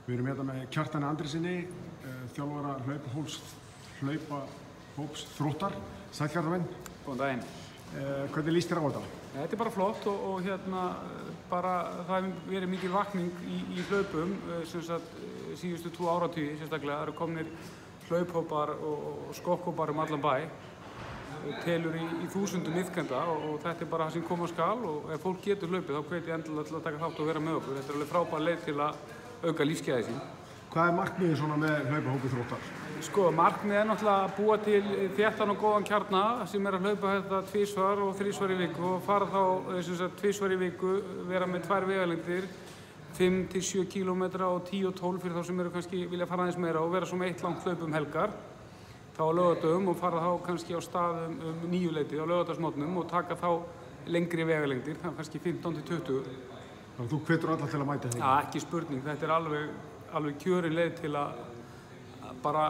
Við erum hérna með Kjartani Andréssyni, þjálfara hlaupahóps Þróttar. Sæll Kjartan. Góðan daginn. Hvernig líst þér á þetta? Þetta er bara flott og bara það hefur verið mikil vakning í hlaupum síðustu 2 áratugi sérstaklega. Það eru komnir hlauphópar og skokkhópar allan bæ. Telur í þúsundum iðkenda og þetta er bara það sem koma skal og ef fólk getur hlaupið þá hvet ég endilega til að taka þátt og vera með okkur. Þetta er alveg frábær leið til að auka lífsgæði sín. Hvað er markmiðið svona með hlaupahópi Þróttar? Sko, markmiðið er náttúrulega að búa til þéttan og góðan kjarna sem er að hlaupa þetta 2 og 3 í viku og fara þá 2 í viku, vera með 2 vegalengdir, 5 til 7 kílómetra og 10 og 12 fyrir þá sem eru kannski vilja fara aðeins meira og vera svo með 1 langt hlaup helgar. Þá á laugardögum og fara þá kannski á stað 9-leytið á laugardagsmorgnum og taka þá lengri vegalengdir, kannski 15 til 20. Þannig að þú hvetur alla til að mæta því? Já, ekki spurning. Þetta er alveg kjörin leið til að bara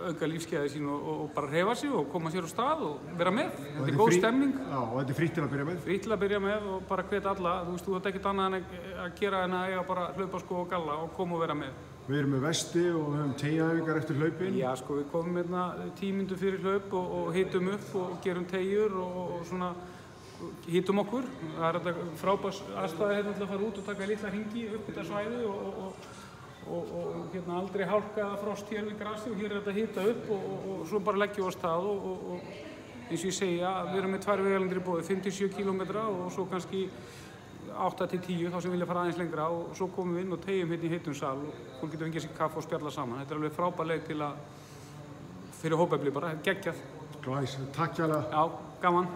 auka lífsgæði sín og bara hreyfa sig og koma sér á stað og vera með. Þetta er góð stemning. Já, og þetta er frítt til að byrja með? Frítt til að byrja með og bara hvet alla. Þú ert ekkert annað en að gera en að eiga bara hlaupaskó og galla og koma og vera með. Við erum með vesti og við höfum teygjuæfingar eftir hlaupin. Já, sko, við komum hérna 10 mínútur fyrir hlaup og hitum upp og gerum teygjur og svona hitum okkur. Það er þetta frábær aðstæða hérna til að fara út og taka litla hringi upp þetta svæði og hérna aldrei hálka eða frost hér við grasi og hér er þetta hita upp og svo bara leggjum við á stað og eins og ég segja, við erum með 2 vegalengdir í boði, 5 til 7 kílómetra og svo kannski 8 til 10 þá sem vilja fara aðeins lengra og svo komum við inn og teygjum hérna í heitum sal og fólk getur fengið sér kaffi og spjalla saman. Þetta er alveg frábær leið til að fyrir hópefli bara, geggjað. Glæs, takk hjá það. Já, gaman.